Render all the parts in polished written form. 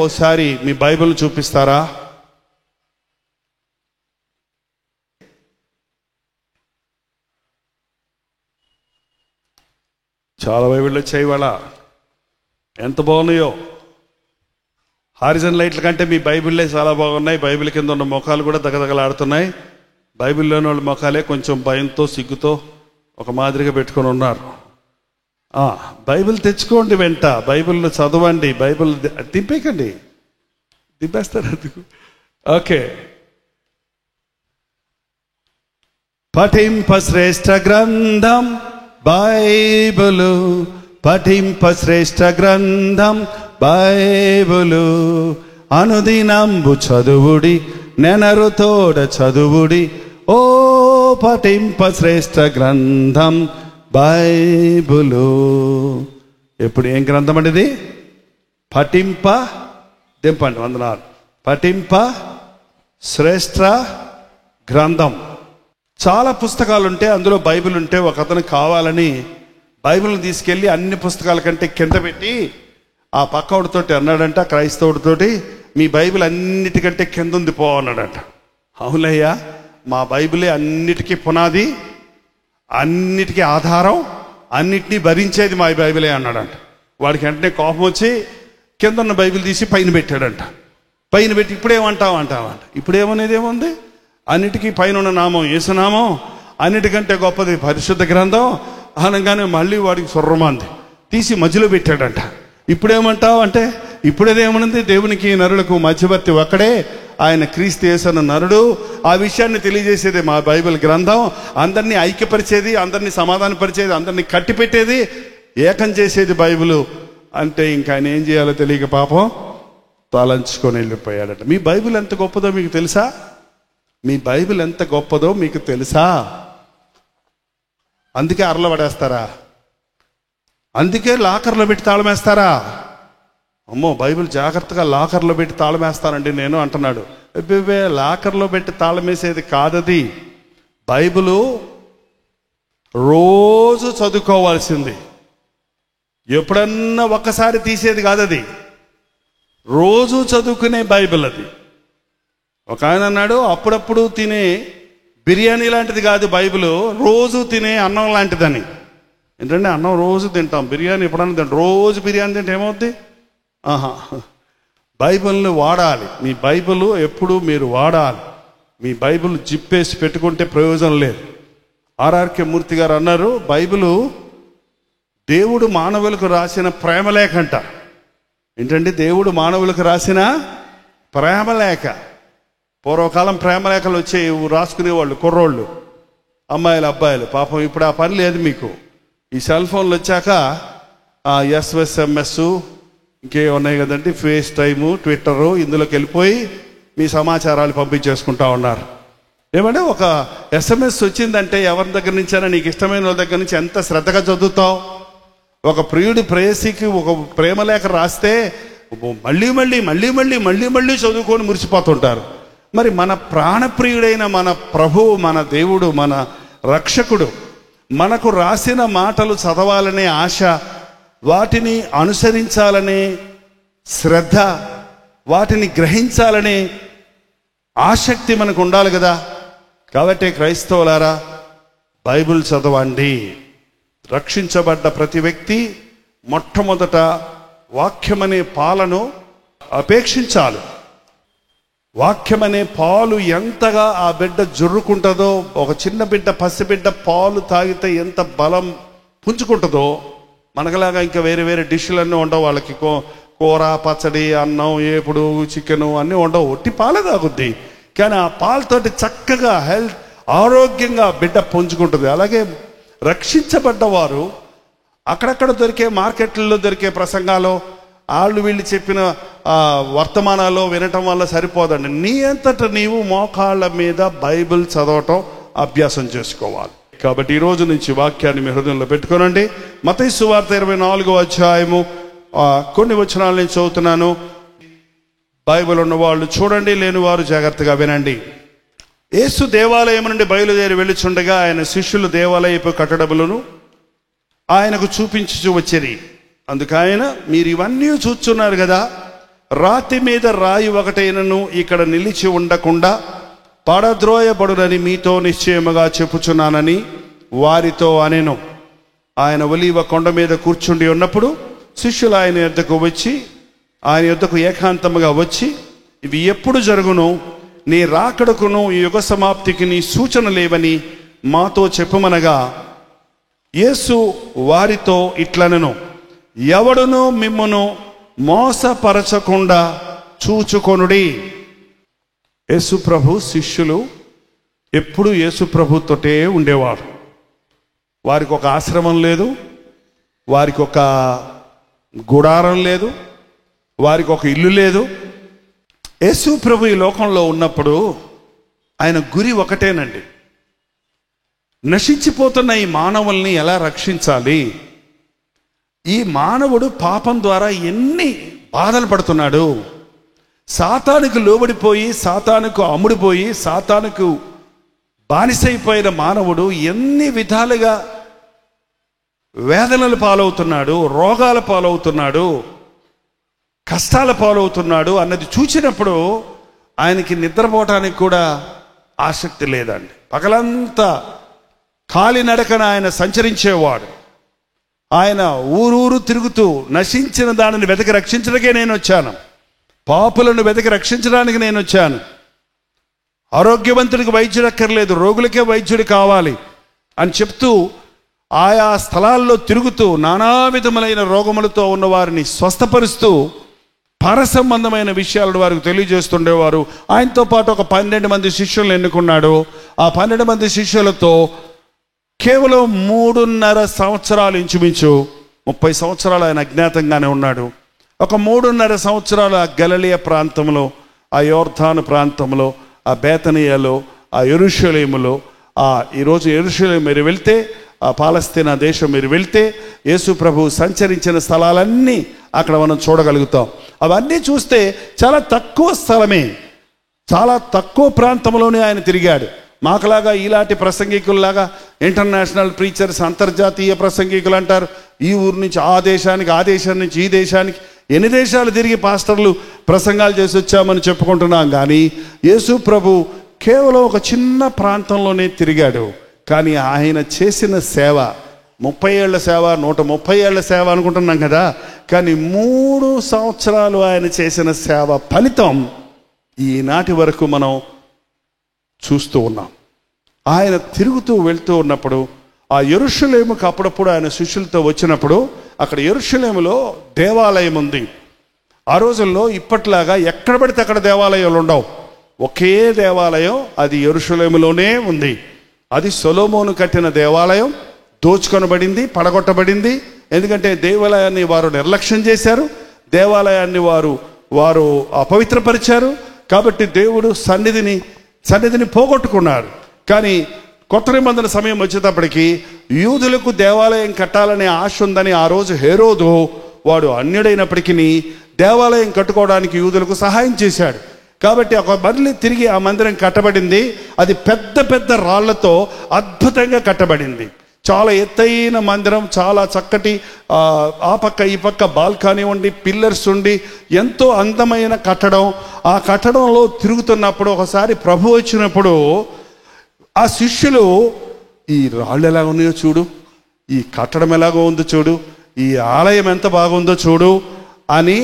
ఓసారి మీ బైబిల్ చూపిస్తారా? చాలా బైబిళ్ళు వచ్చాయి ఇవాళ, ఎంత బాగున్నాయో. హారిజన్ లైట్ల కంటే మీ బైబిల్లే చాలా బాగున్నాయి. బైబిల్ కింద ఉన్న ముఖాలు కూడా దగదగలాడుతున్నాయి. బైబిల్లోని వాళ్ళ ముఖాలే కొంచెం భయంతో సిగ్గుతో ఒక మాదిరిగా పెట్టుకొని ఉన్నారు. బైబిల్ తెచ్చుకోండి, వెంట బైబిల్ చదవండి, బైబిల్ దింపేకండి, దింపేస్తారు అందుకు. ఓకే, పఠింప శ్రేష్ఠ గ్రంథం బైబిలు, పఠింప శ్రేష్ఠ గ్రంథం బైబిలు, అనుదినంబు చదువుడి, నెనరు తోడ చదువుడి, ఓ పఠింప శ్రేష్ఠ గ్రంథం బైబిలు. ఎప్పుడు ఏం గ్రంథం అండి ఇది? పఠింప, దింపండి, వందనాలు. పఠింప శ్రేష్ఠ గ్రంథం. చాలా పుస్తకాలు ఉంటే అందులో బైబిల్ ఉంటే ఒక అతను కావాలని బైబిల్ని తీసుకెళ్ళి అన్ని పుస్తకాల కంటే కింద పెట్టి ఆ పక్కవాడితోటి అన్నాడంట, క్రైస్తవుడితోటి, మీ బైబిల్ అన్నిటికంటే కింద ఉంది పో అన్నాడంట. అవునయ్యా, మా బైబిలే అన్నిటికీ పునాది, అన్నిటికీ ఆధారం, అన్నిటినీ భరించేది మా బైబిలే అన్నాడంట. వాడికి వెంటనే కోపం వచ్చి కింద ఉన్న బైబిల్ తీసి పైన పెట్టాడంట. పైన పెట్టి ఇప్పుడేమంటావు అంటావంట. ఇప్పుడేమనేది ఏముంది? అన్నిటికీ పైన ఉన్న నామం యేసునామం, అన్నిటికంటే గొప్పది పరిశుద్ధ గ్రంథం అనగానే మళ్ళీ వాడికి సుర్రమాంది తీసి మధ్యలో పెట్టాడంట. ఇప్పుడేమంటావు అంటే ఇప్పుడేదేమనుంది? దేవునికి నరులకు మధ్యవర్తి ఒక్కడే, ఆయన క్రీస్తు యేసు అన్న నరుడు. ఆ విషయాన్ని తెలియజేసేది మా బైబిల్ గ్రంథం. అందరినీ ఐక్యపరిచేది, అందరినీ సమాధానపరిచేది, అందరినీ కట్టిపెట్టేది, ఏకం చేసేది బైబిల్ అంటే ఇంకా ఆయన ఏం చేయాలో తెలియక పాపం తలంచుకొని వెళ్ళిపోయాడట. మీ బైబిల్ ఎంత గొప్పదో మీకు తెలుసా? మీ బైబిల్ ఎంత గొప్పదో మీకు తెలుసా? అందుకే అరలో పడేస్తారా? అందుకే లాకర్లో పెట్టి తాళం వేస్తారా? అమ్మో, బైబిల్ జాగ్రత్తగా లాకర్లో పెట్టి తాళం వేస్తానండి నేను అంటున్నాడు. లాకర్లో పెట్టి తాళం వేసేది కాదది. బైబిలు రోజు చదువుకోవాల్సింది, ఎప్పుడన్నా ఒక్కసారి తీసేది కాదది. రోజు చదువుకునే బైబిల్ అది. ఒక ఆయన అన్నాడు, అప్పుడప్పుడు తినే బిర్యానీ లాంటిది కాదు బైబిల్, రోజు తినే అన్నం లాంటిదని. ఏంటంటే అన్నం రోజు తింటాం, బిర్యానీ ఎప్పుడన్నా తింటాం. రోజు బిర్యానీ తింటే ఏమవుద్ది? బైబిల్ని వాడాలి. మీ బైబిల్ ఎప్పుడు మీరు వాడాలి. మీ బైబిల్ జిప్పేసి పెట్టుకుంటే ప్రయోజనం లేదు. ఆర్ఆర్కే మూర్తి గారు అన్నారు, బైబిల్ దేవుడు మానవులకు రాసిన ప్రేమలేఖ అంట. ఏంటంటే దేవుడు మానవులకు రాసిన ప్రేమలేఖ. పూర్వకాలం ప్రేమలేఖలు వచ్చి రాసుకునేవాళ్ళు కుర్రోళ్ళు, అమ్మాయిలు, అబ్బాయిలు. పాపం ఇప్పుడు ఆ పని లేదు మీకు. ఈ సెల్ ఫోన్లు వచ్చాక ఎస్ఎంఎస్ ఇంకే ఉన్నాయి కదండి, ఫేస్ టైము, ట్విట్టరు, ఇందులోకి వెళ్ళిపోయి మీ సమాచారాలు పంపించేసుకుంటా ఉన్నారు. ఏమంటే ఒక ఎస్ఎంఎస్ వచ్చిందంటే ఎవరి దగ్గర నుంచైనా నీకు ఇష్టమైన వాళ్ళ దగ్గర నుంచి ఎంత శ్రద్ధగా చదువుతావు. ఒక ప్రియుడి ప్రేయసికి ఒక ప్రేమలేఖ రాస్తే మళ్ళీ మళ్ళీ మళ్ళీ మళ్ళీ మళ్ళీ మళ్ళీ చదువుకొని మురిసిపోతుంటారు. మరి మన ప్రాణప్రియుడైన మన ప్రభువు, మన దేవుడు, మన రక్షకుడు మనకు రాసిన మాటలు చదవాలనే ఆశ, వాటిని అనుసరించాలనే శ్రద్ధ, వాటిని గ్రహించాలనే ఆసక్తి మనకు ఉండాలి కదా. కాబట్టి క్రైస్తవులారా, బైబిల్ చదవండి. రక్షించబడ్డ ప్రతి వ్యక్తి మొట్టమొదట వాక్యమనే పాలను అపేక్షించాలి. వాక్యమనే పాలు ఎంతగా ఆ బిడ్డ జుర్రుకుంటుందో, ఒక చిన్న బిడ్డ, పసిబిడ్డ పాలు తాగితే ఎంత బలం పుంజుకుంటుందో, మనకలాగా ఇంకా వేరే వేరే డిష్లన్నీ ఉండవు వాళ్ళకి. కూర, పచ్చడి, అన్నం, ఏపుడు, చికెను అన్నీ ఉండవు. ఒట్టి పాలే తాగుద్ది. కానీ ఆ పాలతోటి చక్కగా హెల్త్, ఆరోగ్యంగా బిడ్డ పుంజుకుంటుంది. అలాగే రక్షించబడ్డవారు అక్కడక్కడ దొరికే, మార్కెట్లలో దొరికే ప్రసంగాలు, వాళ్ళు వీళ్ళు చెప్పిన వర్తమానాలు వినటం వల్ల సరిపోదండి. నీ అంతట నీవు మోకాళ్ళ మీద బైబిల్ చదవటం అభ్యాసం చేసుకోవాలి. కాబట్టి ఈ రోజు నుంచి వాక్యాన్ని మీ హృదయంలో పెట్టుకోనండి. మత్తయి సువార్త 24వ అధ్యాయము కొన్ని వచనాలు నేను చదువుతున్నాను. బైబిల్ ఉన్న వాళ్ళు చూడండి, లేని వారు జాగ్రత్తగా వినండి. యేసు దేవాలయం నుండి బయలుదేరి వెళ్ళుచుండగా ఆయన శిష్యులు దేవాలయపు కట్టడములను ఆయనకు చూపించుచు వచ్చిరి. అందుకు ఆయన, మీరు ఇవన్నీ చూస్తున్నారు కదా, రాతి మీద రాయి ఒకటైనను ఇక్కడ నిలిచి ఉండకుండా పడద్రోయబడునని మీతో నిశ్చయముగా చెప్పుచున్నానని వారితో అనెను. ఆయన ఒలీవ కొండ మీద కూర్చుండి ఉన్నప్పుడు శిష్యులు ఆయన యొద్దకు ఏకాంతముగా వచ్చి, ఇవి ఎప్పుడు జరుగును? నీ రాకడకును ఈ యుగ సమాప్తికి నీ సూచన లేవని మాతో చెప్పుమనగా, యేసు వారితో ఇట్లనెను, ఎవడును మిమ్మును మోసపరచకుండా చూచుకొనుడి. యేసు ప్రభు శిష్యులు ఎప్పుడు యేసు ప్రభుతోటే ఉండేవారు. వారికి ఒక ఆశ్రమం లేదు, వారికి ఒక గుడారం లేదు, వారికి ఒక ఇల్లు లేదు. యేసు ప్రభు ఈ లోకంలో ఉన్నప్పుడు ఆయన గురి ఒకటేనండి, నశించిపోతున్న ఈ మానవుల్ని ఎలా రక్షించాలి. ఈ మానవుడు పాపం ద్వారా ఎన్ని బాధలు పడుతున్నాడు. సాతానుకు లోబడిపోయి, సాతానుకు అమ్ముడిపోయి, సాతానుకు బానిసైపోయిన మానవుడు ఎన్ని విధాలుగా వేదనలు పాలవుతున్నాడు, రోగాల పాలవుతున్నాడు, కష్టాల పాలవుతున్నాడు అన్నది చూసినప్పుడు ఆయనకి నిద్రపోవటానికి కూడా ఆసక్తి లేదండి. పగలంతా కాలినడకన ఆయన సంచరించేవాడు. ఆయన ఊరూరు తిరుగుతూ నశించిన దానిని వెతికి రక్షించడానికే నేను వచ్చాను, పాపులను వెతికి రక్షించడానికి నేను వచ్చాను, ఆరోగ్యవంతుడికి వైద్యుడు అక్కర్లేదు, రోగులకే వైద్యుడు కావాలి అని చెప్తూ ఆయా స్థలాల్లో తిరుగుతూ నానా విధములైన రోగములతో ఉన్నవారిని స్వస్థపరుస్తూ పరసంబంధమైన విషయాలను వారికి తెలియజేస్తుండేవారు. ఆయనతో పాటు ఒక 12 మంది శిష్యులను ఎన్నుకున్నాడు. ఆ 12 మంది శిష్యులతో కేవలం 3.5 సంవత్సరాలు, ఇంచుమించు 30 సంవత్సరాలు ఆయన అజ్ఞాతంగానే ఉన్నాడు. ఒక 3.5 సంవత్సరాలు ఆ గలిలయ ప్రాంతంలో, ఆ యోర్దాను ప్రాంతంలో, ఆ బేతనియాలో, ఆ యెరూషలేములో, ఈరోజు యెరూషలేము మీరు వెళ్తే, ఆ పాలస్తీనా దేశం మీరు వెళ్తే యేసు ప్రభు సంచరించిన స్థలాలన్నీ అక్కడ మనం చూడగలుగుతాం. అవన్నీ చూస్తే చాలా తక్కువ స్థలమే, చాలా తక్కువ ప్రాంతంలోనే ఆయన తిరిగాడు. మాకులాగా ఇలాంటి ప్రసంగికుల్లాగా ఇంటర్నేషనల్ ప్రీచర్స్, అంతర్జాతీయ ప్రసంగికులు అంటారు. ఈ ఊరు నుంచి ఆ దేశానికి, ఆ దేశం నుంచి ఈ దేశానికి ఎన్ని దేశాలు తిరిగి పాస్టర్లు ప్రసంగాలు చేసి వచ్చామని చెప్పుకుంటున్నాం. కానీ యేసు ప్రభు కేవలం ఒక చిన్న ప్రాంతంలోనే తిరిగాడు. కానీ ఆయన చేసిన సేవ 30 ఏళ్ల సేవ, 130 ఏళ్ల సేవ అనుకుంటున్నాం కదా. కానీ 3 సంవత్సరాలు ఆయన చేసిన సేవ ఫలితం ఈనాటి వరకు మనం చూస్తూ ఉన్నాం. ఆయన తిరుగుతూ వెళ్తూ ఉన్నప్పుడు ఆ యెరూషలేముకు అప్పుడప్పుడు ఆయన శిష్యులతో వచ్చినప్పుడు, అక్కడ యెరూషలేములో దేవాలయం ఉంది. ఆ రోజుల్లో ఇప్పట్లాగా ఎక్కడ పడితే అక్కడ దేవాలయాలు ఉండవు. ఒకే దేవాలయం, అది యెరూషలేములోనే ఉంది. అది సొలొమోను కట్టిన దేవాలయం. దోచుకొనబడింది, పడగొట్టబడింది. ఎందుకంటే దేవాలయాన్ని వారు నిర్లక్ష్యం చేశారు, దేవాలయాన్ని వారు అపవిత్రపరిచారు. కాబట్టి దేవుడు సన్నిధిని పోగొట్టుకున్నారు. కానీ కొత్త నిబంధన సమయం వచ్చేటప్పటికి యూదులకు దేవాలయం కట్టాలనే ఆశ ఉందని ఆ రోజు హేరోదు, వాడు అన్యుడైనప్పటికీ దేవాలయం కట్టుకోవడానికి యూదులకు సహాయం చేశాడు. కాబట్టి ఒక మళ్ళీ తిరిగి ఆ మందిరం కట్టబడింది. అది పెద్ద పెద్ద రాళ్లతో అద్భుతంగా కట్టబడింది. చాలా ఎత్తైన మందిరం, చాలా చక్కటి ఆ పక్క ఈ పక్క బాల్కనీ ఉండి, పిల్లర్స్ ఉండి, ఎంతో అందమైన కట్టడం. ఆ కట్టడంలో తిరుగుతున్నప్పుడు ఒకసారి ప్రభు వచ్చినప్పుడు ఆ శిష్యులు, ఈ రాళ్ళు ఎలా ఉన్నాయో చూడు, ఈ కట్టడం ఎలాగో ఉందో చూడు, ఈ ఆలయం ఎంత బాగుందో చూడు అని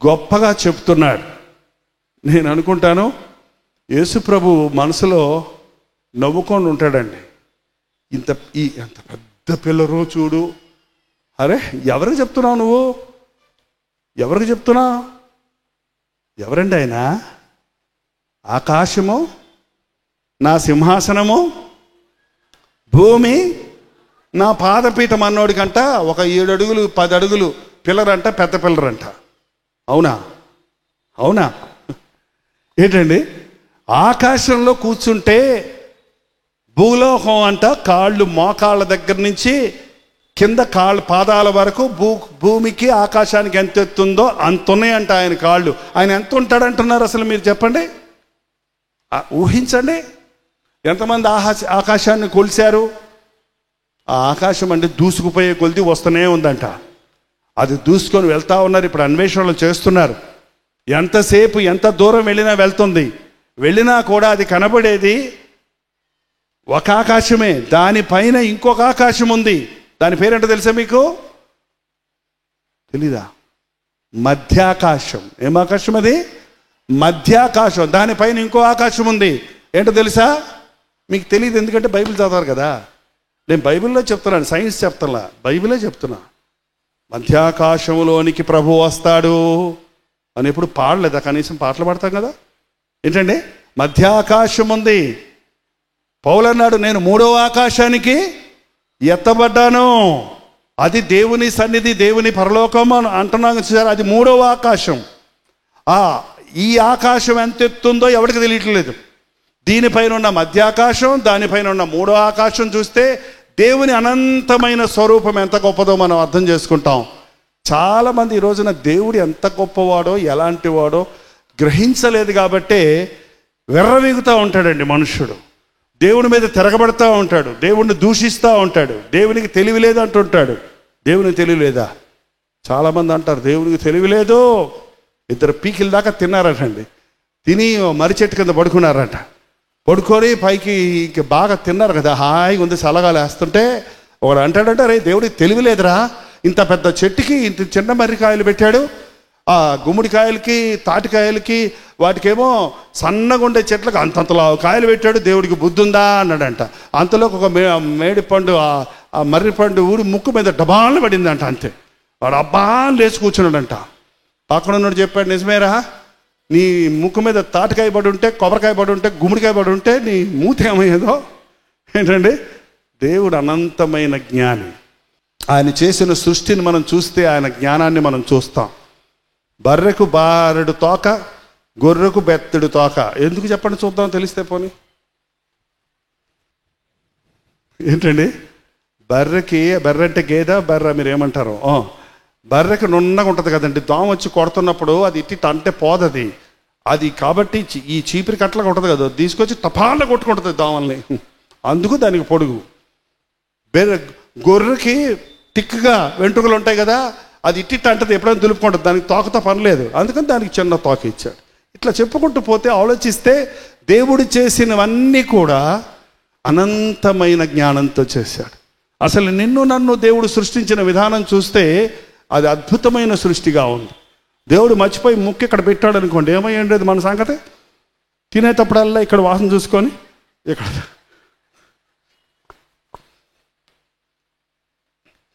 గొప్పగా చెప్తున్నాడు. నేను అనుకుంటాను యేసు ప్రభు మనసులో నవ్వుకొని ఉంటాడండి. ఎంత పెద్ద పిల్లరు చూడు. అరే, ఎవరికి చెప్తున్నావు నువ్వు? ఎవరికి చెప్తున్నావు? ఎవరండి ఆయన? ఆకాశము నా సింహాసనము, భూమి నా పాదపీఠం అన్నోడికంట ఒక 7 అడుగులు 10 అడుగులు పిల్లరంట, పెద్ద పిల్లరంట. అవునా? అవునా? ఏంటండి, ఆకాశంలో కూర్చుంటే భూలోకం అంట కాళ్ళు మోకాళ్ళ దగ్గర నుంచి కింద పాదాల వరకు భూమికి ఆకాశానికి ఎంత ఎత్తుందో అంత ఉన్నాయంట ఆయన కాళ్ళు. ఆయన ఎంత ఉంటాడంటున్నారు అసలు మీరు చెప్పండి, ఊహించండి. ఎంతమంది ఆకాశాన్ని కొలిశారు? ఆ ఆకాశం అంటే దూసుకుపోయే కొలిది వస్తూనే ఉందంట. అది దూసుకొని వెళ్తా ఉన్నారు. ఇప్పుడు అన్వేషణలు చేస్తున్నారు. ఎంతసేపు ఎంత దూరం వెళ్ళినా వెళ్తుంది. వెళ్ళినా కూడా అది కనబడేది ఒక ఆకాశమే. దానిపైన ఇంకొక ఆకాశం ఉంది. దాని పేరేంటో తెలుసా మీకు? తెలీదా? మధ్యాకాశం. ఏం ఆకాశం అది? మధ్యాకాశం. దానిపైన ఇంకో ఆకాశం ఉంది. ఏంటో తెలుసా? మీకు తెలియదు, ఎందుకంటే బైబిల్ చదవరు కదా. నేను బైబిల్లో చెప్తున్నాను, సైన్స్ చెప్తున్నా, బైబిలే చెప్తున్నా. మధ్యాకాశంలోనికి ప్రభు వస్తాడు అని ఎప్పుడు పాడలేదా? కనీసం పాటలు పాడతాం కదా. ఏంటండి? మధ్యాకాశం ఉంది. పౌలు అన్నాడు, నేను 3వ ఆకాశానికి ఎత్తబడ్డాను. అది దేవుని సన్నిధి, దేవుని పరలోకం అని అంటున్నాను చూసారు. అది 3వ ఆకాశం. ఈ ఆకాశం ఎంత ఎత్తుందో ఎవరికి తెలియట్లేదు. దీనిపైన ఉన్న మధ్యాకాశం, దానిపైన ఉన్న 3వ ఆకాశం చూస్తే దేవుని అనంతమైన స్వరూపం ఎంత గొప్పదో మనం అర్థం చేసుకుంటాం. చాలామంది ఈ రోజున దేవుడు ఎంత గొప్పవాడో ఎలాంటి వాడో గ్రహించలేదు కాబట్టే వెర్రవీగుతూ ఉంటాడండి మనుష్యుడు. దేవుని మీద తిరగబడతా ఉంటాడు, దేవుణ్ణి దూషిస్తూ ఉంటాడు, దేవునికి తెలివి లేదు అంటుంటాడు. దేవునికి తెలివి లేదా? చాలామంది అంటారు దేవునికి తెలివి లేదు. 2 పీకిల దాకా తిన్నారటండి. తిని మర్రి చెట్టు కింద పడుకున్నారట. పడుకొని పైకి ఇంక బాగా తిన్నారు కదా, హాయిగా ఉంది, సలగాలు వేస్తుంటే ఒకడు అంటాడంటే, రే దేవుడికి తెలివి లేదురా, ఇంత పెద్ద చెట్టుకి ఇంత చిన్న మర్రికాయలు పెట్టాడు, ఆ గుమ్మడికాయలకి తాటికాయలకి వాటికేమో సన్నగా ఉండే చెట్లకు అంతంతలా కాయలు పెట్టాడు, దేవుడికి బుద్ధి ఉందా అన్నాడంట. అంతలోకి ఒక మేడి పండు, ఆ మర్రి పండు ఊరి ముక్కు మీద డబాలను పడిందంట. అంతే, వాడు అబ్బా లేచి కూర్చున్నాడంట. పక్కన ఉన్నాడు చెప్పాడు, నిజమేరా, నీ ముక్కు మీద తాటికాయ పడి ఉంటే, కొబ్బరికాయ పడి ఉంటే, గుమ్మడికాయ పడి ఉంటే నీ మూతి ఏమయ్యేదో. ఏంటండి? దేవుడు అనంతమైన జ్ఞాని. ఆయన చేసిన సృష్టిని మనం చూస్తే ఆయన జ్ఞానాన్ని మనం చూస్తాం. బర్రెకు బారెడు తోక, గొర్రెకు బెత్తడు తోక. ఎందుకు చెప్పండి చూద్దాం, తెలిస్తే పోనీ. ఏంటండి? బర్రె అంటే గేదె, బర్రె మీరు ఏమంటారు? బర్రెకి నున్నగా ఉంటుంది కదండి. దోమ వచ్చి కొడుతున్నప్పుడు అది ఇట్టి అంటే పోదది. అది కాబట్టి ఈ చీపిరి కట్టలాగా ఉంటుంది కదా, తీసుకొచ్చి టపాల కొట్టుకుంటుంది దోమల్ని. అందుకు దానికి పొడుగు. గొర్రెకి తిక్కుగా వెంట్రుకలు ఉంటాయి కదా, అది ఇట్టి అంటది, ఎప్పుడైనా దులుపుకుంటుంది, దానికి తోకతో పని లేదు, అందుకని దానికి చిన్న తోక ఇచ్చాడు. ఇట్లా చెప్పుకుంటూ పోతే ఆలోచిస్తే దేవుడు చేసినవన్నీ కూడా అనంతమైన జ్ఞానంతో చేశాడు. అసలు నిన్ను నన్ను దేవుడు సృష్టించిన విధానం చూస్తే అది అద్భుతమైన సృష్టిగా ఉంది. దేవుడు మర్చిపోయి ముక్కు ఇక్కడ పెట్టాడు అనుకోండి, ఏమయ్యేది మన సంగతి? తినేటప్పుడల్లా ఇక్కడ వాసన చూసుకొని ఇక్కడ.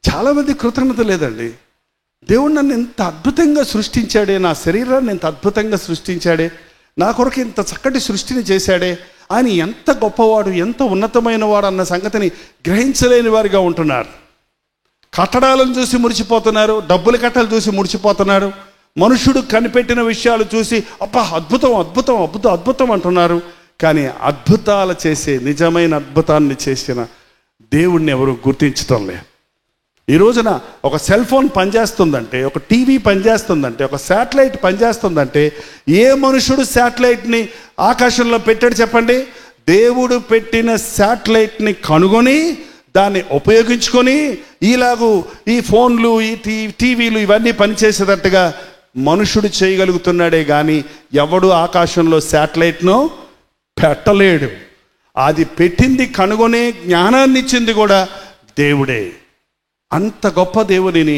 చాలామంది కృతజ్ఞత లేదండి. దేవుడు నన్ను ఎంత అద్భుతంగా సృష్టించాడే, నా శరీరాన్ని ఎంత అద్భుతంగా సృష్టించాడే, నా కొరకు ఇంత చక్కటి సృష్టిని చేశాడే, ఆయన ఎంత గొప్పవాడు, ఎంత ఉన్నతమైన వాడు అన్న సంగతిని గ్రహించలేని వారిగా ఉంటున్నారు. కట్టడాలను చూసి మురిసిపోతున్నారు, డబ్బుల కట్టలు చూసి మురిసిపోతున్నారు, మనుషుడు కనిపెట్టిన విషయాలు చూసి అబ్బా అద్భుతం అద్భుతం అద్భుతం అద్భుతం అంటున్నారు. కానీ అద్భుతాలు చేసే, నిజమైన అద్భుతాన్ని చేసిన దేవుణ్ణి ఎవరు గుర్తించటం లేదు. ఈ రోజున ఒక సెల్ ఫోన్ పనిచేస్తుందంటే, ఒక టీవీ పనిచేస్తుందంటే, ఒక శాటిలైట్ పనిచేస్తుందంటే, ఏ మనుషుడు శాటిలైట్ని ఆకాశంలో పెట్టాడు చెప్పండి? దేవుడు పెట్టిన శాటిలైట్ని కనుగొని దాన్ని ఉపయోగించుకొని ఈలాగు ఈ ఫోన్లు, ఈ టీవీలు ఇవన్నీ పనిచేసేటట్టుగా మనుషుడు చేయగలుగుతున్నాడే కానీ ఎవడు ఆకాశంలో శాటిలైట్ను పెట్టలేడు. అది పెట్టింది, కనుగొనే జ్ఞానాన్ని ఇచ్చింది కూడా దేవుడే. అంత గొప్ప దేవుడిని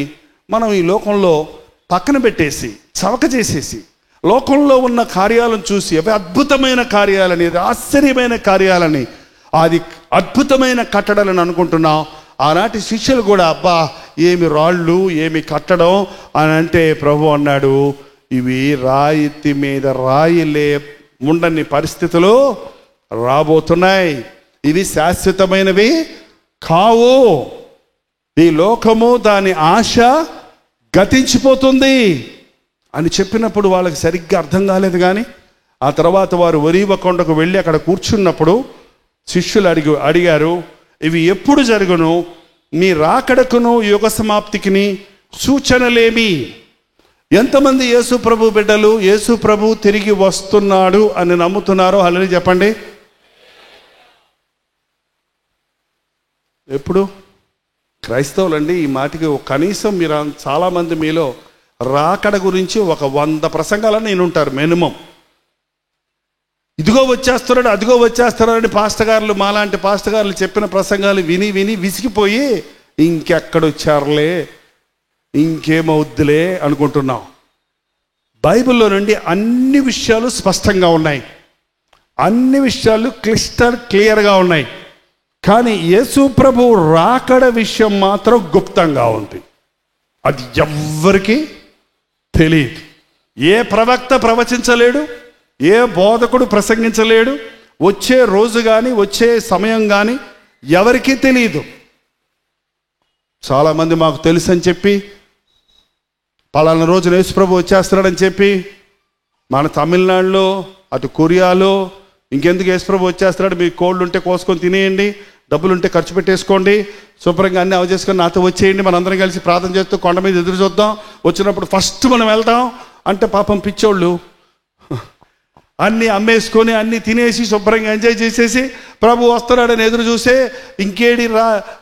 మనం ఈ లోకంలో పక్కన పెట్టేసి, చవక చేసేసి, లోకంలో ఉన్న కార్యాలను చూసి అవి అద్భుతమైన కార్యాలని, ఆశ్చర్యమైన కార్యాలని, అది అద్భుతమైన కట్టడాలని అనుకుంటున్నాం. ఆనాటి శిష్యులు కూడా అబ్బా ఏమి రాళ్ళు, ఏమి కట్టడం అని అంటే ప్రభు అన్నాడు, ఇవి రాయితీ మీద రాయిలే ఉండని పరిస్థితులు రాబోతున్నాయి, ఇవి శాశ్వతమైనవి కావు, ఈ లోకము దాని ఆశ గతించిపోతుంది అని చెప్పినప్పుడు వాళ్ళకి సరిగ్గా అర్థం కాలేదు. కానీ ఆ తర్వాత వారు ఒలీవ కొండకు వెళ్ళి అక్కడ కూర్చున్నప్పుడు శిష్యులు అడిగారు, ఇవి ఎప్పుడు జరుగును? మీ రాకడకును యుగ సమాప్తికిని సూచనలేమి? ఎంతమంది యేసు ప్రభు బిడ్డలు యేసు ప్రభు తిరిగి వస్తున్నాడు అని నమ్ముతున్నారో హల్లెలూయా చెప్పండి. ఎప్పుడు? క్రైస్తవులండి, ఈ మాటకి కనీసం మీరు చాలామంది మీలో రాకడ గురించి ఒక 100 ప్రసంగాలను నేను ఉంటారు మినిమం. ఇదిగో వచ్చేస్తున్నాడు, అదిగో వచ్చేస్తున్నాడు పాస్టర్ గారులు, మాలాంటి పాస్టర్ గారులు చెప్పిన ప్రసంగాలు విని విని విసిగిపోయి ఇంకెక్కడొచ్చారులే, ఇంకేమవుద్దులే అనుకుంటున్నాం. బైబిల్లో నుండి అన్ని విషయాలు స్పష్టంగా ఉన్నాయి, అన్ని విషయాలు క్లియర్గా ఉన్నాయి. కానీ యేసు ప్రభు రాకడ విషయం మాత్రం గుప్తంగా ఉంది. అది ఎవ్వరికీ తెలియదు. ఏ ప్రవక్త ప్రవచించలేడు, ఏ బోధకుడు ప్రసంగించలేడు. వచ్చే రోజు కానీ వచ్చే సమయం కానీ ఎవరికీ తెలియదు. చాలామంది మాకు తెలుసు అని చెప్పి, పలానా రోజున యేసు ప్రభు వచ్చేస్తున్నాడని చెప్పి, మన తమిళనాడులో అటు కొరియాలో ఇంకెందుకు యేసు ప్రభు వచ్చేస్తున్నాడు, మీకు కోళ్ళు ఉంటే కోసుకొని తినేయండి, డబ్బులుంటే ఖర్చు పెట్టేసుకోండి, శుభ్రంగా అన్నీ అవచేసుకొని నాతో వచ్చేయండి, మనందరం కలిసి ప్రార్థన చేస్తూ కొండ మీద ఎదురు చూద్దాం, వచ్చినప్పుడు ఫస్ట్ మనం వెళ్దాం అంటే పాపం పిచ్చోళ్ళు అన్నీ అమ్మేసుకొని అన్నీ తినేసి శుభ్రంగా ఎంజాయ్ చేసేసి ప్రభు వస్తున్నాడని ఎదురు చూసే ఇంకేడి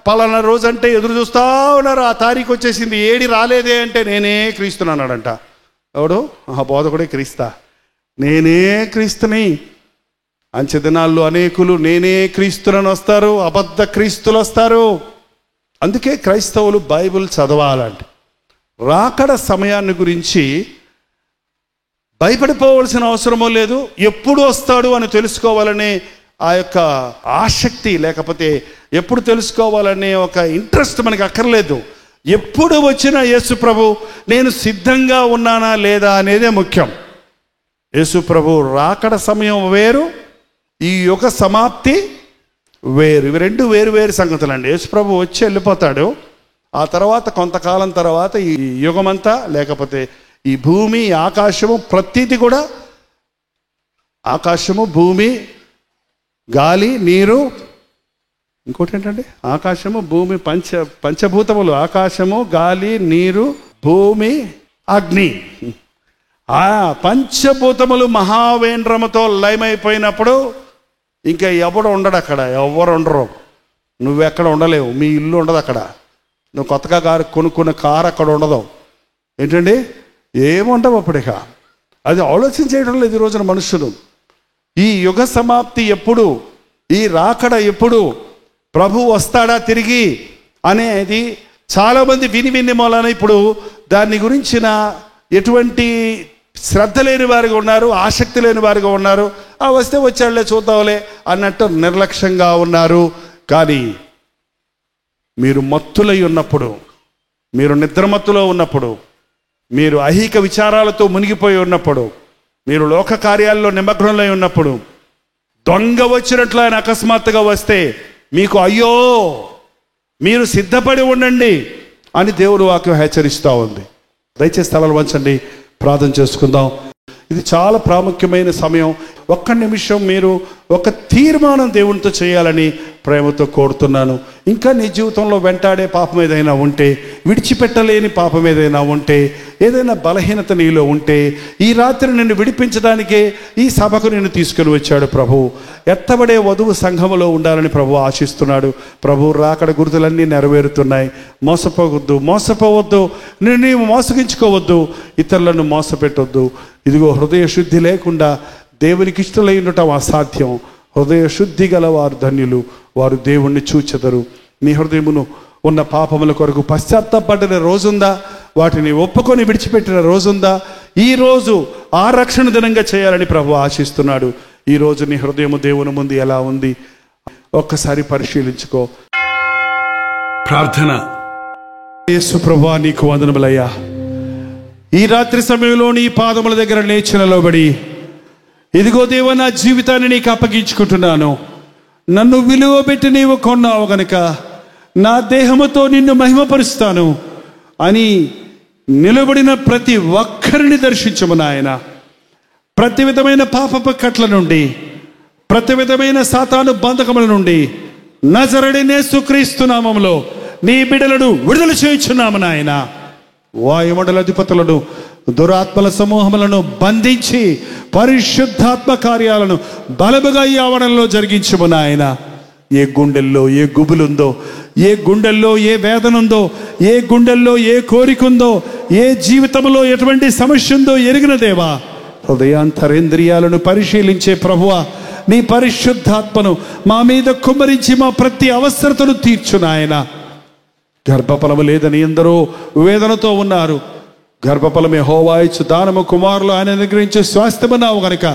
పలానా రోజు అంటే ఎదురు చూస్తూ ఉన్నారు. ఆ తారీఖు వచ్చేసింది, ఏడి రాలేదే అంటే నేనే క్రీస్తున్నాడంట. ఎవడు? బోధకుడే క్రీస్తా, నేనే క్రీస్తుని. అంచె దినాల్లో అనేకులు నేనే క్రీస్తులను వస్తారు, అబద్ధ క్రీస్తులు వస్తారు. అందుకే క్రైస్తవులు బైబిల్ చదవాలండి. రాకడ సమయాన్ని గురించి భయపడిపోవలసిన అవసరమో లేదు. ఎప్పుడు వస్తాడు అని తెలుసుకోవాలనే ఆ యొక్క ఆసక్తి, లేకపోతే ఎప్పుడు తెలుసుకోవాలనే ఒక ఇంట్రెస్ట్ మనకి అక్కర్లేదు. ఎప్పుడు వచ్చినా యేసు ప్రభు నేను సిద్ధంగా ఉన్నానా లేదా అనేదే ముఖ్యం. యేసు ప్రభు రాకడ సమయం వేరు, ఈ యుగ సమాప్తి వేరు. ఇవి రెండు వేరు వేరు సంగతులు అండి. యేసు ప్రభు వచ్చి వెళ్ళిపోతాడు. ఆ తర్వాత కొంతకాలం తర్వాత ఈ యుగమంతా, లేకపోతే ఈ భూమి ఆకాశము ప్రతీది కూడా, ఆకాశము భూమి గాలి నీరు, ఇంకోటి ఏంటంటే ఆకాశము భూమి పంచభూతములు, ఆకాశము గాలి నీరు భూమి అగ్ని, ఆ పంచభూతములు మహావేంద్రముతో లయమైపోయినప్పుడు ఇంకా ఎవడు ఉండడు అక్కడ, ఎవరు ఉండరు. నువ్వెక్కడ ఉండలేవు, మీ ఇల్లు ఉండదు అక్కడ, నువ్వు కొత్తగా కొనుక్కున్న కారు అక్కడ ఉండదు. ఏంటండి ఏముండవు అప్పుడిక. అది ఆలోచించేయడం లేదు ఈ రోజున మనుషులు. ఈ యుగ సమాప్తి ఎప్పుడు, ఈ రాకడ ఎప్పుడు, ప్రభు వస్తాడా తిరిగి అనేది చాలామంది విని మూలాన ఇప్పుడు దాని గురించిన ఎటువంటి శ్రద్ధ లేని వారిగా ఉన్నారు, ఆసక్తి లేని వారిగా ఉన్నారు. ఆ వస్తే వచ్చాడులే చూద్దాంలే అన్నట్టు నిర్లక్ష్యంగా ఉన్నారు. కానీ మీరు మత్తులై ఉన్నప్పుడు, మీరు నిద్రమత్తులో ఉన్నప్పుడు, మీరు ఐహిక విచారాలతో మునిగిపోయి ఉన్నప్పుడు, మీరు లోక కార్యాల్లో నిమగ్నంలో ఉన్నప్పుడు, దొంగ వచ్చినట్లు ఆయన అకస్మాత్తుగా వస్తే మీకు అయ్యో, మీరు సిద్ధపడి ఉండండి అని దేవుడు వాక్యం హెచ్చరిస్తూ ఉంది. దయచేసి స్థలాలు వంచండి, ప్రార్థన చేసుకుందాం. ఇది చాలా ప్రాముఖ్యమైన సమయం. ఒక్క నిమిషం మీరు ఒక తీర్మానం దేవునితో చేయాలని ప్రేమతో కోరుతున్నాను. ఇంకా నీ జీవితంలో వెంటాడే పాపం ఏదైనా ఉంటే, విడిచిపెట్టలేని పాపం ఏదైనా ఉంటే, ఏదైనా బలహీనత నీలో ఉంటే, ఈ రాత్రి నిన్ను విడిపించడానికే ఈ సభకు నిన్ను తీసుకుని వచ్చాడు ప్రభు. ఎత్తబడే వధువు సంఘములో ఉండాలని ప్రభు ఆశిస్తున్నాడు. ప్రభు రాకడ గుర్తులన్నీ నెరవేరుతున్నాయి. మోసపోవద్దు, నీవు మోసగించుకోవద్దు, ఇతరులను మోసపెట్టొద్దు. ఇదిగో హృదయ శుద్ధి లేకుండా దేవునికి ఇష్టలై ఉండటం అసాధ్యం. హృదయ శుద్ధి గల వారు ధన్యులు, వారు దేవుణ్ణి చూచెదరు. నీ హృదయమును ఉన్న పాపముల కొరకు పశ్చాత్తాపడిన రోజుందా? వాటిని ఒప్పుకొని విడిచిపెట్టిన రోజుందా? ఈ రోజు ఆ రక్షణ దినంగా చేయాలని ప్రభు ఆశిస్తున్నాడు. ఈ రోజు నీ హృదయము దేవుని ముందు ఎలా ఉంది ఒక్కసారి పరిశీలించుకో. ప్రార్థన. యేసు ప్రభువా, నీకు వందనములయ్యా. ఈ రాత్రి సమయంలో నీ పాదముల దగ్గర లేచి నిలబడి, ఇదిగో దేవా, నా జీవితాన్ని నీకు అప్పగించుకుంటున్నాను. నన్ను విలువ పెట్టి నీవు కొన్నావు గనుక నా దేహముతో నిన్ను మహిమపరుస్తాను అని నిలబడిన ప్రతి ఒక్కరిని దర్శించము నాయన. ప్రతి విధమైన పాపపు కట్ల నుండి, ప్రతి విధమైన సాతాను బంధకముల నుండి నజరేయుడైన యేసుక్రీస్తు నామములో నీ బిడ్డలను విడుదల చేయుచున్నాము నాయన. వాయుమండల అధిపతులను, దురాత్మల సమూహములను బంధించి పరిశుద్ధాత్మ కార్యాలను బలముగా ఈ ఆవరణలో జరిగించము నాయన. ఏ గుండెల్లో ఏ గుబులుందో, ఏ గుండెల్లో ఏ వేదన ఉందో, ఏ గుండెల్లో ఏ కోరిక ఉందో, ఏ జీవితంలో ఎటువంటి సమస్య ఉందో ఎరిగిన దేవా, హృదయాంతరేంద్రియాలను పరిశీలించే ప్రభువా, నీ పరిశుద్ధాత్మను మా మీద కుమ్మరించి మా ప్రతి అవసరతను తీర్చు నాయన. గర్భఫలము లేదని ఎందరో వేదనతో ఉన్నారు. గర్భఫలమే యెహోవా ఇచ్చు దానము, కుమారులు ఆయన అనుగ్రహించే స్వాస్థ్యమన్నావు గనుక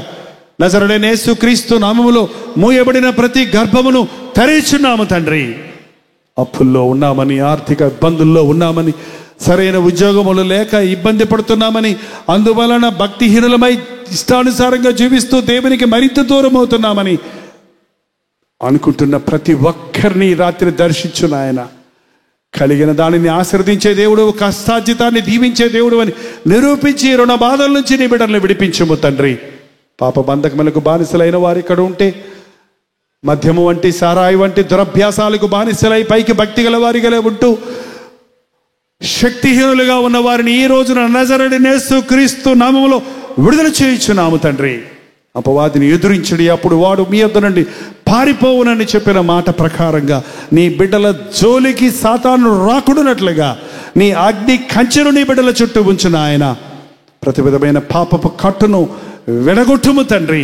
నజరేయుడైన యేసుక్రీస్తు నామములో మూయబడిన ప్రతి గర్భమును తెరచున్నాము తండ్రి. అప్పుల్లో ఉన్నామని, ఆర్థిక ఇబ్బందుల్లో ఉన్నామని, సరైన ఉద్యోగములు లేక ఇబ్బంది పడుతున్నామని, అందువలన భక్తిహీనులమై ఇష్టానుసారంగా జీవిస్తూ దేవునికి మరింత దూరం అవుతున్నామని అనుకుంటున్న ప్రతి ఒక్కరిని రాత్రి దర్శించు నాయన. కలిగిన దానిని ఆశీర్వదించే దేవుడు, కష్టార్జితాన్ని దీవించే దేవుడు అని నిరూపించి రుణ బాధల నుంచి నీ బిడ్డలను విడిపించుము తండ్రి. పాప బంధకములకు బానిసలైన వారు ఇక్కడ ఉంటే, మద్యము వంటి, సారాయి వంటి దురభ్యాసాలకు బానిసలై పైకి భక్తి గల వారిగా ఉంటూ శక్తిహీనులుగా ఉన్న వారిని ఈ రోజున నజరేయుడైన యేసుక్రీస్తు నామములో విడుదల చేయించున్నాము తండ్రి. అపవాదిని ఎదురించడి, అప్పుడు వాడు మీ యొద్ద నుండి పారిపోవునని చెప్పిన మాట ప్రకారంగా నీ బిడ్డల జోలికి సాతాను రాకుడునట్లుగా నీ అగ్ని కంచెను నీ బిడ్డల చుట్టూ ఉంచు నాయన. ప్రతి విధమైన పాపపు కట్టును విడగొట్టుము తండ్రి.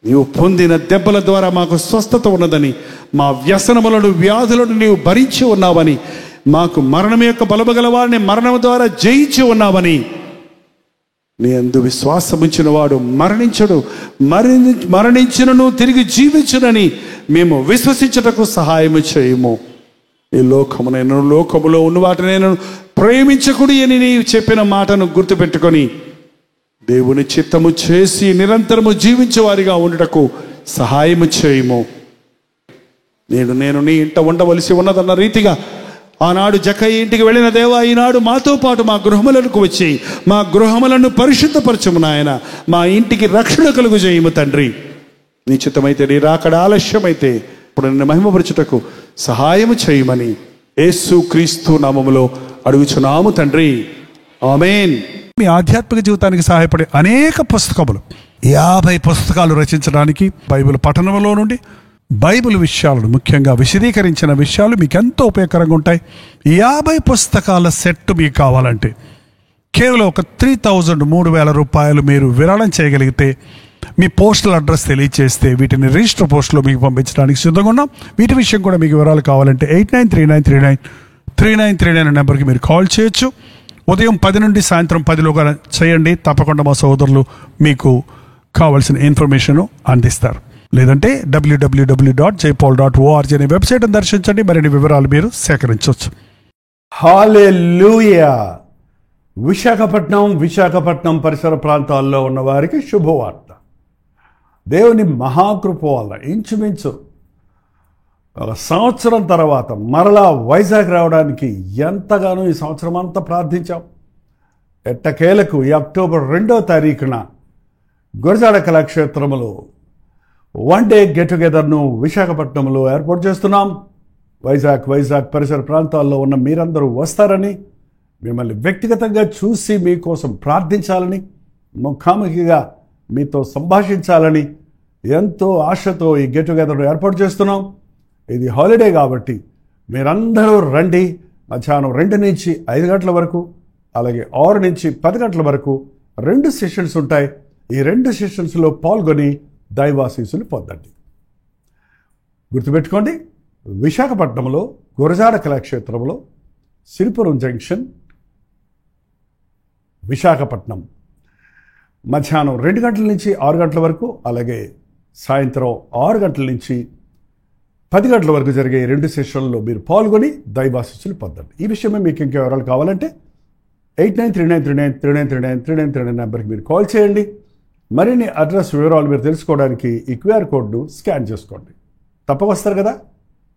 నీవు పొందిన దెబ్బల ద్వారా మాకు స్వస్థత ఉన్నదని, మా వ్యసనములను వ్యాధులను నీవు భరించి ఉన్నావని, మాకు మరణం యొక్క బలము గల వారిని మరణం ద్వారా జయించి ఉన్నావని, నీ అందు విశ్వాసముంచిన వాడు మరణించడు, మరణించినను తిరిగి జీవించునని మేము విశ్వసించుటకు సహాయము చేయము. ఈ లోకములో ఉన్న వాటిని నేను ప్రేమించకుడి అని నీవు చెప్పిన మాటను గుర్తుపెట్టుకొని దేవుని చిత్తము చేసి నిరంతరము జీవించే వారిగా ఉండటకు సహాయము చేయము. నేను నీ ఇంట ఉండవలసి ఉన్నదన్న రీతిగా ఆనాడు జక్కయ్య ఇంటికి వెళ్ళిన దేవా, ఈనాడు మాతో పాటు మా గృహములకు వచ్చి మా గృహములను పరిశుద్ధపరచము నాయన. మా ఇంటికి రక్షణ కలుగు చేయము తండ్రి. నీ చిత్తమైతే, నీ రాకడ ఆలస్యమైతే ఇప్పుడు నిన్ను మహిమపరచుటకు సహాయము చేయమని యేసుక్రీస్తు నామములో అడుగుచున్నాము తండ్రి. ఆమేన్. మీ ఆధ్యాత్మిక జీవితానికి సహాయపడే అనేక పుస్తకములు, 50 పుస్తకాలు రచించడానికి బైబిల్ పఠనంలో నుండి బైబిల్ విషయాలను ముఖ్యంగా విశదీకరించిన విషయాలు మీకు ఎంతో ఉపయోగకరంగా ఉంటాయి. 50 పుస్తకాల సెట్ మీకు కావాలంటే కేవలం ఒక 3,000 రూపాయలు మీరు విరాళం చేయగలిగితే, మీ పోస్టల్ అడ్రస్ తెలియజేస్తే వీటిని రిజిస్టర్ పోస్టులో మీకు పంపించడానికి సిద్ధంగా ఉన్నాం. వీటి విషయం కూడా మీకు వివరాలు కావాలంటే 8939393939 నెంబర్కి మీరు కాల్ చేయొచ్చు. ఉదయం 10 నుండి సాయంత్రం 10లోగా చేయండి. తప్పకుండా మా సోదరులు మీకు కావాల్సిన ఇన్ఫర్మేషన్ అందిస్తారు. లేదంటే www.jpaul.org అనే వెబ్సైట్ని దర్శించండి. మరిన్ని వివరాలు మీరు సేకరించవచ్చు. హల్లెలూయా. విశాఖపట్నం పరిసర ప్రాంతాల్లో ఉన్న వారికి శుభవార్త. దేవుని మహాకృప వల్ల ఇంచుమించు ఒక సంవత్సరం తర్వాత మరలా వైజాగ్ రావడానికి ఎంతగానో ఈ సంవత్సరం అంతా ప్రార్థించాం. ఎట్టకేలకు ఈ అక్టోబర్ 2వ తారీఖున గురజాడ కళాక్షేత్రములో 1 డే గెట్ టుగెదర్ను విశాఖపట్నంలో ఏర్పాటు చేస్తున్నాం. వైజాగ్ పరిసర ప్రాంతాల్లో ఉన్న మీరందరూ వస్తారని, మిమ్మల్ని వ్యక్తిగతంగా చూసి మీకోసం ప్రార్థించాలని, ముఖాముఖిగా మీతో సంభాషించాలని ఎంతో ఆశతో ఈ గెట్ టుగెదర్ను ఏర్పాటు చేస్తున్నాం. ఇది హాలిడే కాబట్టి మీరందరూ రండి. మధ్యాహ్నం 2 నుంచి 5 గంటల వరకు, అలాగే 6 నుంచి 10 గంటల వరకు 2 సెషన్స్ ఉంటాయి. ఈ 2 సెషన్స్లో పాల్గొని దైవాశీస్సులు పొందండి. గుర్తుపెట్టుకోండి, విశాఖపట్నంలో గురజాడ కళాక్షేత్రంలో సిరిపురం జంక్షన్, విశాఖపట్నం, మధ్యాహ్నం 2 గంటల నుంచి 6 గంటల వరకు, అలాగే సాయంత్రం 6 గంటల నుంచి 10 గంటల వరకు జరిగే 2 సెషన్లో మీరు పాల్గొని దైవాశీస్సులు పొందండి. ఈ విషయమే మీకు ఇంకా వివరాలు కావాలంటే 8939393939 నెంబర్కి మీరు కాల్ చేయండి. మరిన్ని అడ్రస్ వివరాలు మీరు తెలుసుకోవడానికి ఈ QR కోడ్ను స్కాన్ చేసుకోండి. తప్పక వస్తారు కదా.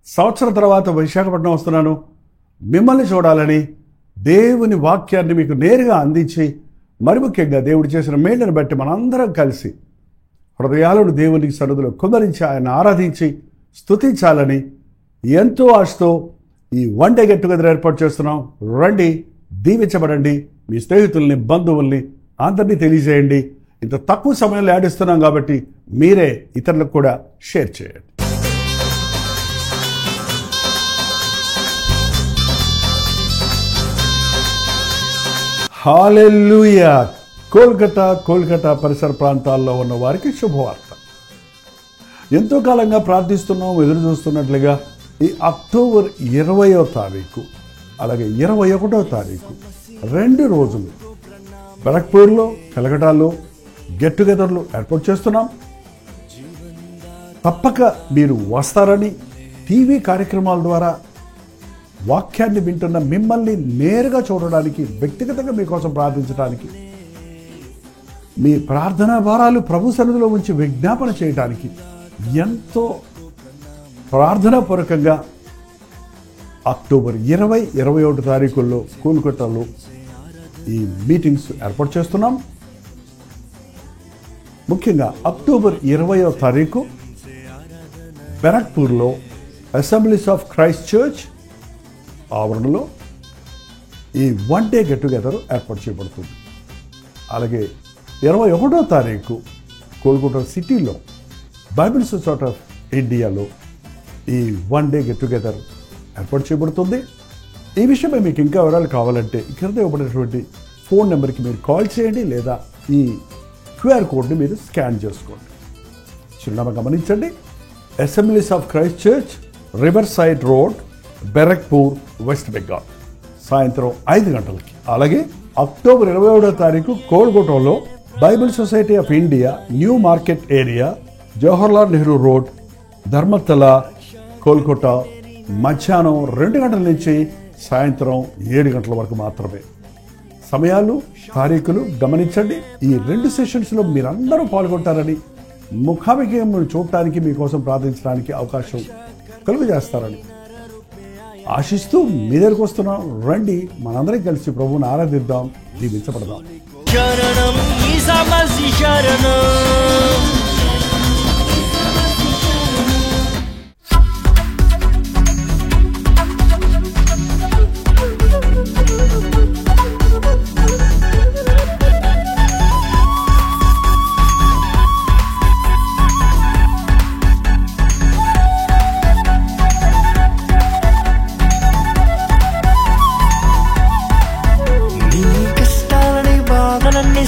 సంవత్సరం తర్వాత విశాఖపట్నం వస్తున్నాను, మిమ్మల్ని చూడాలని, దేవుని వాక్యాన్ని మీకు నేరుగా అందించి, మరి ముఖ్యంగా దేవుడు చేసిన మేళ్లను బట్టి మనందరం కలిసి హృదయాలను దేవునికి సన్నిధిలో కుమరించి ఆయన ఆరాధించి స్తుతించాలని ఎంతో ఆశతో ఈ 1 డే గెట్ టుగెదర్ ఏర్పాటు చేస్తున్నాం. రండి, దీవించబడండి. మీ స్నేహితుల్ని, బంధువుల్ని అందరినీ తెలియజేయండి. ఇంత తక్కువ సమయంలో యాడ్ ఇస్తున్నాం కాబట్టి మీరే ఇతరులకు కూడా షేర్ చేయండి. హల్లెలూయా. కోల్కతా పరిసర ప్రాంతాల్లో ఉన్న వారికి శుభవార్త. ఎంతో కాలంగా ప్రార్థిస్తున్నాం, ఎదురు చూస్తున్నట్లుగా ఈ అక్టోబర్ 20వ తారీఖు అలాగే 21వ తారీఖు 2 రోజులు బరక్పూర్లో, కలకటాలో గెట్ టుగెదర్లు ఏర్పాటు చేస్తున్నాం. తప్పక మీరు వస్తారని, టీవీ కార్యక్రమాల ద్వారా వాక్యాన్ని వింటున్న మిమ్మల్ని నేరుగా చూడడానికి, వ్యక్తిగతంగా మీకోసం ప్రార్థించడానికి, మీ ప్రార్థనా భారాలు ప్రభు సన్నిధిలో ఉంచి విజ్ఞాపన చేయడానికి ఎంతో ప్రార్థనాపూర్వకంగా అక్టోబర్ 20, 21 తారీఖుల్లో కోల్కతాలో ఈ మీటింగ్స్ ఏర్పాటు చేస్తున్నాం. ముఖ్యంగా అక్టోబర్ 20వ తారీఖు బెరక్పూర్లో అసెంబ్లీస్ ఆఫ్ క్రైస్ట్ చర్చ్ ఆవరణలో ఈ 1 డే గెట్ టుగెదర్ ఏర్పాటు చేయబడుతుంది. అలాగే 21వ తారీఖు కోల్కతా సిటీలో బైబిల్ సొసైటీ ఆఫ్ ఇండియాలో ఈ 1 డే గెట్ టుగెదర్ ఏర్పాటు చేయబడుతుంది. ఈ విషయమై మీకు ఇంకా వివరాలు కావాలంటే ఇక్కడ ఇవ్వబడినటువంటి ఫోన్ నెంబర్కి మీరు కాల్ చేయండి, లేదా ఈ QR కోడ్ని మీరు స్కాన్ చేసుకోండి. చిరునామా గమనించండి. Assemblies of Christ church, river side road, Barrackpore, West Bengal, సాయంత్రం 5 గంటలకి. అలాగే అక్టోబర్ 21వ తారీఖు కోల్కతాలో Bible society of India, new market area, Jawaharlal Nehru road, Dharmatala, Kolkata, మధ్యాహ్నం 2 గంటల నుంచి సాయంత్రం 7 గంటల వరకు మాత్రమే. సమయాలు, తారీఖులు గమనించండి. ఈ 2 సెషన్స్లో మీరందరూ పాల్గొంటారని, ముఖాముఖిని చూడటానికి, మీకోసం ప్రార్థించడానికి అవకాశం కలుగజేస్తారని ఆశిస్తూ మీ దగ్గరకు వస్తున్నాం. రండి, మనందరం కలిసి ప్రభువుని ఆరాధిద్దాం, దీవించబడదాం. శరణం ఈసా మసీహ్ శరణం.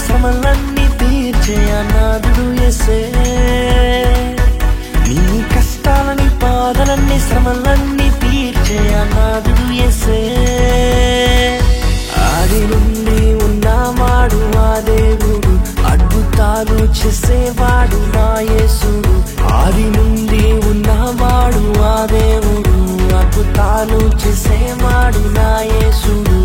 శ్రమలన్నీ తీర్చే అనాథుడు యేసే. నీ కష్టాలని, బాధలన్నీ, శ్రమలన్నీ తీర్చే అనాథుడు యేసే. ఆది నుండి ఉన్నవాడు ఆ దేవుడు, అద్భుతాలు చేసేవాడు నా యేసుడు. ఆది నుండి ఉన్నవాడు ఆ దేవుడు, అద్భుతాలు చేసేవాడు నా యేసుడు.